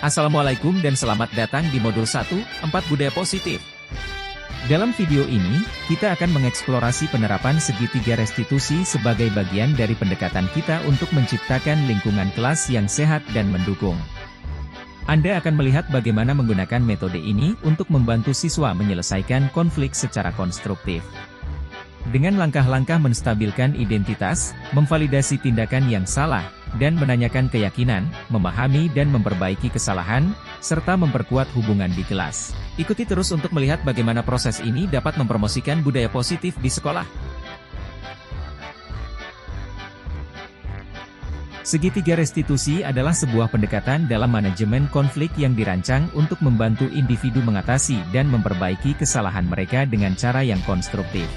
Assalamualaikum dan selamat datang di modul 1, 4 budaya positif. Dalam video ini, kita akan mengeksplorasi penerapan segitiga restitusi sebagai bagian dari pendekatan kita untuk menciptakan lingkungan kelas yang sehat dan mendukung. Anda akan melihat bagaimana menggunakan metode ini untuk membantu siswa menyelesaikan konflik secara konstruktif. Dengan langkah-langkah menstabilkan identitas, memvalidasi tindakan yang salah, dan menanyakan keyakinan, memahami dan memperbaiki kesalahan, serta memperkuat hubungan di kelas. Ikuti terus untuk melihat bagaimana proses ini dapat mempromosikan budaya positif di sekolah. Segitiga restitusi adalah sebuah pendekatan dalam manajemen konflik yang dirancang untuk membantu individu mengatasi dan memperbaiki kesalahan mereka dengan cara yang konstruktif.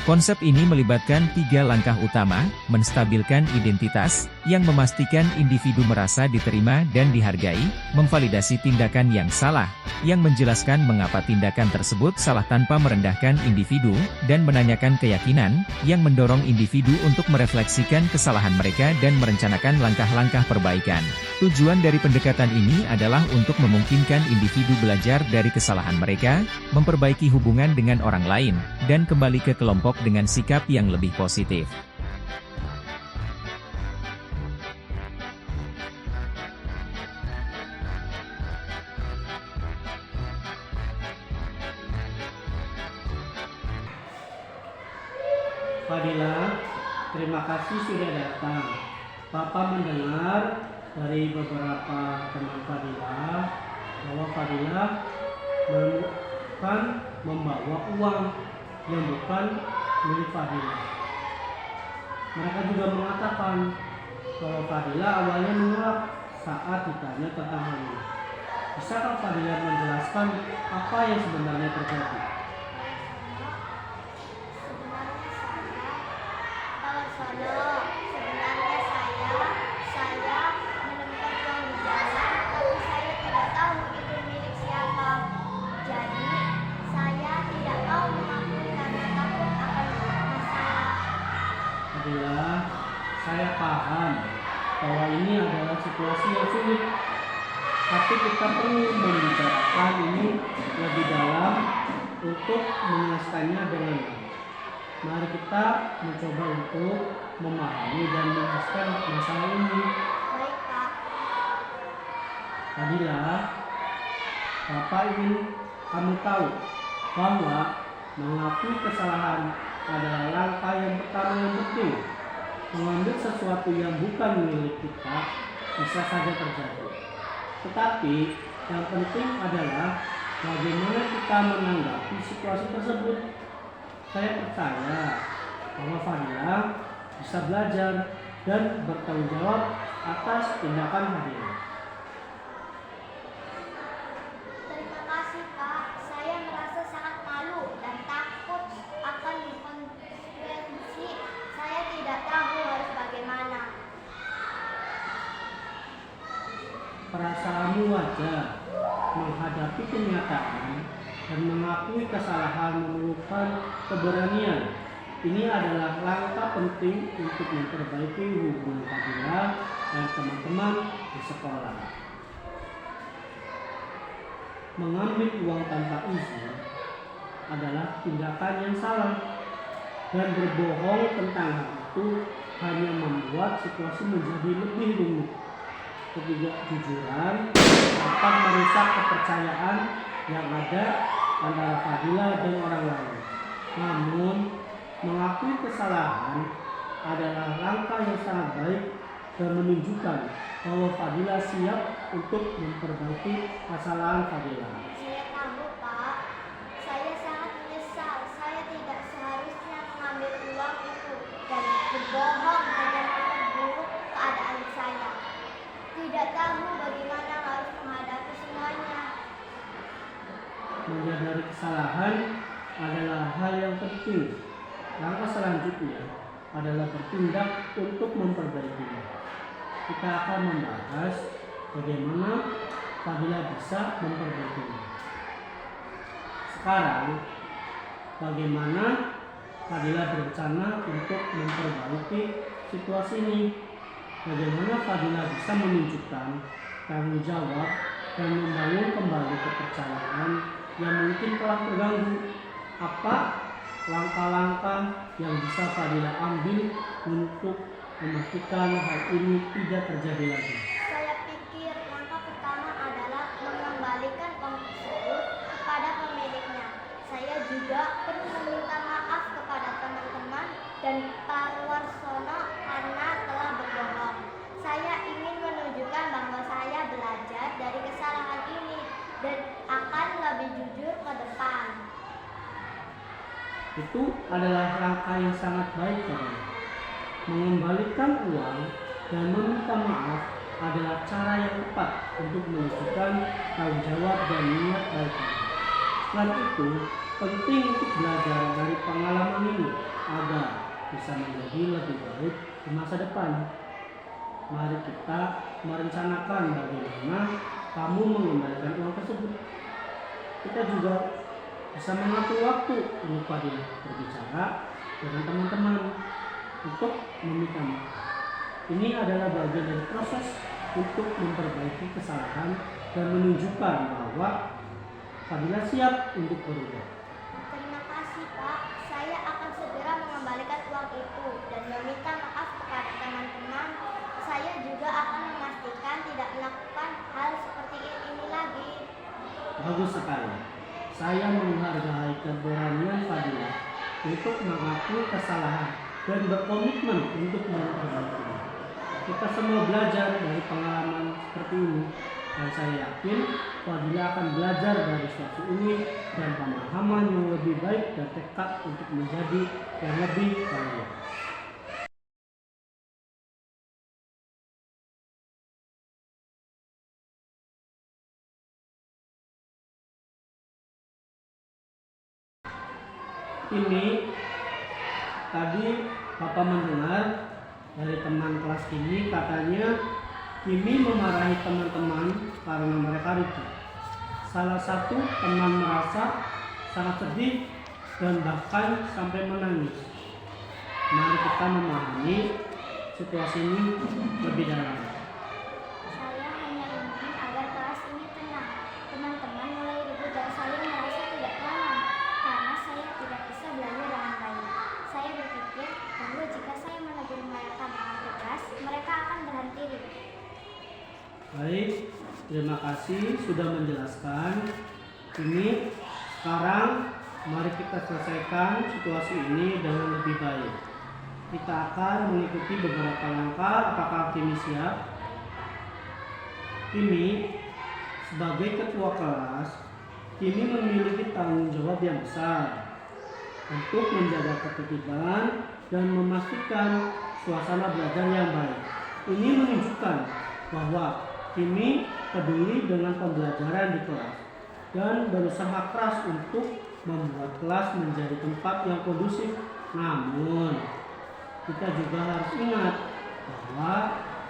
Konsep ini melibatkan 3 langkah utama: menstabilkan identitas, yang memastikan individu merasa diterima dan dihargai, memvalidasi tindakan yang salah, yang menjelaskan mengapa tindakan tersebut salah tanpa merendahkan individu, dan menanyakan keyakinan, yang mendorong individu untuk merefleksikan kesalahan mereka dan merencanakan langkah-langkah perbaikan. Tujuan dari pendekatan ini adalah untuk memungkinkan individu belajar dari kesalahan mereka, memperbaiki hubungan dengan orang lain, dan kembali ke kelompok dengan sikap yang lebih positif. Fadila, terima kasih sudah datang. Papa mendengar dari beberapa teman Fadila bahwa Fadila menemukan membawa uang yang bukan milik Fadila. Mereka juga mengatakan bahwa Fadila awalnya mengelak saat ditanya tentang hal ini. Bisakah Fadila menjelaskan apa yang sebenarnya terjadi? Saya paham bahwa ini adalah situasi yang sulit, tapi kita perlu membicarakan ini lebih dalam untuk menjelaskannya dengan baik. Mari kita mencoba untuk memahami dan menjelaskan masalah ini. Baik, Pak. Fadila, Bapak ingin kamu tahu bahwa mengakui kesalahan adalah langkah yang pertama yang penting. Mengambil sesuatu yang bukan milik kita bisa saja terjadi. Tetapi yang penting adalah bagaimana kita menanggapi situasi tersebut. Saya percaya bahwa Fadila bisa belajar dan bertanggung jawab atas tindakan Fadila. Terima kasih, Pak. Saya merasa sangat malu dan takut akan konsekuensi. Saya tidak tahu harus bagaimana. Perasaanmu wajar. Menghadapi kenyataan dan mengakui kesalahan memerlukan keberanian. Ini adalah langkah penting untuk memperbaiki hubungan Fadila dan teman-teman di sekolah. Mengambil uang tanpa izin adalah tindakan yang salah, dan berbohong tentang hal itu hanya membuat situasi menjadi lebih rumit. Ketidakjujuran akan merusak kepercayaan yang ada antara Fadila dan orang lain. Namun, mengakui kesalahan adalah langkah yang sangat baik dan menunjukkan bahwa Fadila siap untuk memperbaiki kesalahan Fadila. Saya tahu, Pak. Saya sangat menyesal. Saya tidak seharusnya mengambil uang itu dan berbohong hanya memperburuk keadaan saya. Tidak tahu bagaimana harus menghadapi semuanya. Menyadari kesalahan adalah hal yang penting. Langkah selanjutnya adalah bertindak untuk memperbaikinya. Kita akan membahas bagaimana Fadila bisa memperbaikinya. Sekarang, bagaimana Fadila berencana untuk memperbaiki situasi ini? Bagaimana Fadila bisa menunjukkan tanggung jawab, dan membangun kembali kepercayaan yang mungkin telah terganggu. Apa langkah-langkah yang bisa Fadilah ambil untuk memastikan hal ini tidak terjadi lagi? Saya pikir langkah pertama adalah mengembalikan uang tersebut kepada pemiliknya. Saya juga perlu meminta maaf kepada teman-teman dan Pak Warsono karena telah berbohong. Saya ingin menunjukkan bahwa saya belajar dari kesalahan ini dan akan lebih jujur ke depan. Itu adalah langkah yang sangat baik, Fadilah. Mengembalikan uang dan meminta maaf adalah cara yang tepat untuk menunjukkan tanggung jawab dan niat baik. Selain itu, penting untuk belajar dari pengalaman ini agar bisa menjadi lebih baik di masa depan. Mari kita merencanakan bagaimana kamu mengembalikan uang tersebut. Kita juga bisa mengatur waktu untuk Fadilah berbicara dengan teman-teman untuk meminta maaf. Ini adalah bagian dari proses untuk memperbaiki kesalahan dan menunjukkan bahwa Fadilah siap untuk berubah. Terima kasih Pak, saya akan segera mengembalikan uang itu dan meminta maaf kepada teman-teman. Saya juga akan memastikan tidak melakukan hal seperti ini lagi. Bagus sekali. Saya menghargai keberanian Fadilah untuk mengakui kesalahan dan berkomitmen untuk memperbaikinya. Kita semua belajar dari pengalaman seperti ini, dan saya yakin Fadilah akan belajar dari situasi ini dan pemahaman yang lebih baik dan tekad untuk menjadi yang lebih baik. Ini tadi Bapak mendengar dari teman kelas Kimi, katanya Kimi memarahi teman-teman karena mereka ribut. Salah satu teman merasa sangat sedih dan bahkan sampai menangis. Mari kita memahami situasi ini lebih dalam. Saya hanya ingin agar kelas ini tenang. Teman-teman mulai ribut dan saling merasa tidak nyaman karena saya tidak bisa belajar dengan baik. Saya berpikir bahwa jika saya menegur mereka dengan tegas, mereka akan berhenti ribut. Baik, terima kasih sudah menjelaskan. Ini sekarang mari kita selesaikan situasi ini dengan lebih baik. Kita akan mengikuti beberapa langkah. Apakah Kimi siap? Kimi sebagai ketua kelas, Kimi memiliki tanggung jawab yang besar untuk menjaga ketertiban dan memastikan suasana belajar yang baik. Ini menunjukkan bahwa Kimi peduli dengan pembelajaran di kelas dan berusaha keras untuk membuat kelas menjadi tempat yang kondusif. Namun, kita juga harus ingat bahwa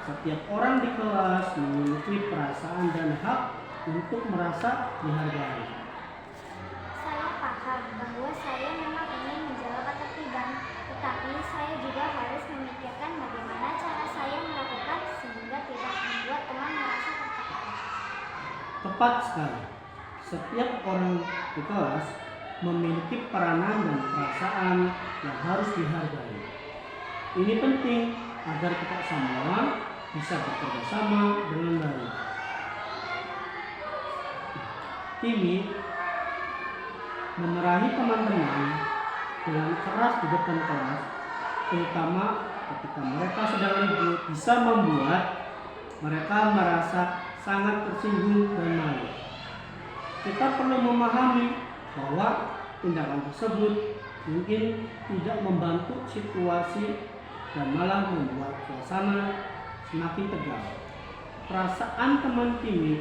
setiap orang di kelas memiliki perasaan dan hak untuk merasa dihargai. Saya paham bahwa saya memang ingin menjaga ketertiban, tetapi saya juga harus memikirkan bagaimana cara saya melakukan sehingga tidak membuat teman merasa tertekan. Tepat sekali. Setiap orang di kelas memiliki peranan dan perasaan yang harus dihargai. Ini penting agar kita semua bisa bekerja sama dengan baik. Kimi memarahi teman-teman dengan keras di depan kelas, terutama ketika mereka sedang ribut, bisa membuat mereka merasa sangat tersinggung dan malu. Kita perlu memahami bahwa tindakan tersebut mungkin tidak membantu situasi dan malah membuat suasana semakin tegang. Perasaan teman Kimi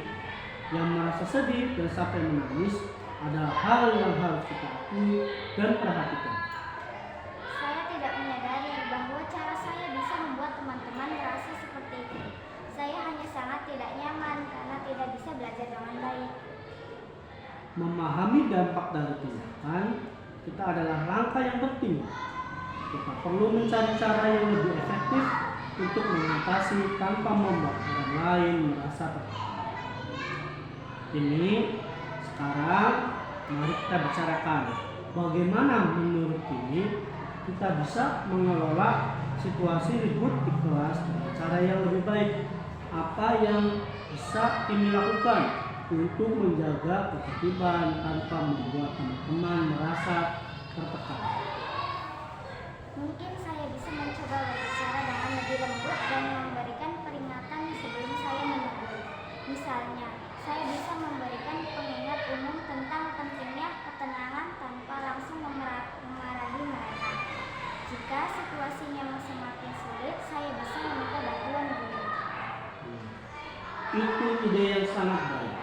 yang merasa sedih dan sampai menangis adalah hal yang harus kita akui dan perhatikan. Saya tidak menyadari bahwa cara saya bisa membuat teman-teman merasa seperti itu. Saya hanya sangat tidak nyaman karena tidak bisa belajar dengan baik. Memahami dampak dari tindakan kita adalah langkah yang penting. Kita perlu mencari cara yang lebih efektif untuk mengatasi tanpa membuat orang lain merasa tertekan. Ini sekarang mari kita bicarakan bagaimana menurut Kimi kita bisa mengelola situasi ribut di kelas dengan cara yang lebih baik. Apa yang bisa Kimi lakukan untuk menjaga ketertiban tanpa membuat teman-teman merasa tertekan? Mungkin saya bisa mencoba berbicara dengan lebih lembut dan memberikan peringatan sebelum saya menegur. Misalnya, saya bisa memberikan pengingat umum tentang pentingnya ketenangan tanpa langsung memarahi mereka. Jika situasinya semakin sulit, saya bisa meminta bantuan guru. Itu ide yang sangat baik.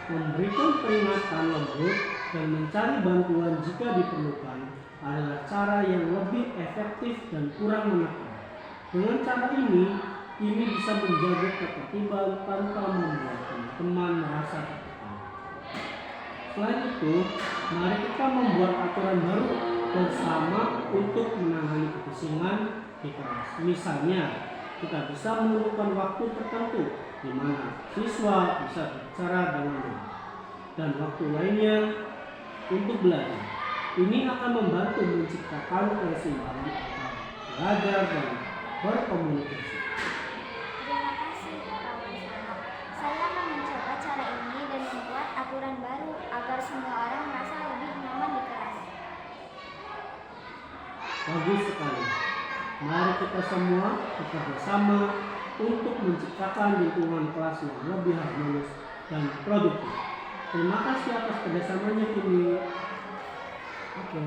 Memberikan peringatan lembut dan mencari bantuan jika diperlukan adalah cara yang lebih efektif dan kurang menekan. Dengan cara ini bisa menjaga ketertiban tanpa membuat teman-teman merasa tertekan. Selain itu, mari kita membuat aturan baru bersama untuk menangani kebisingan di kelas. Misalnya, kita bisa menentukan waktu tertentu di mana siswa bisa berbicara dengan guru dan waktu lainnya untuk belajar. Ini akan membantu menciptakan keseimbangan antara belajar dan berkomunikasi. Terima kasih, Pak Wisama. Saya akan mencoba cara ini dan membuat aturan baru agar semua orang merasa lebih nyaman di kelas. Bagus sekali. Mari kita semua bekerja sama untuk menciptakan lingkungan kelas yang lebih harmonis dan produktif. Terima kasih atas kerjasamanya Kimi. Oke.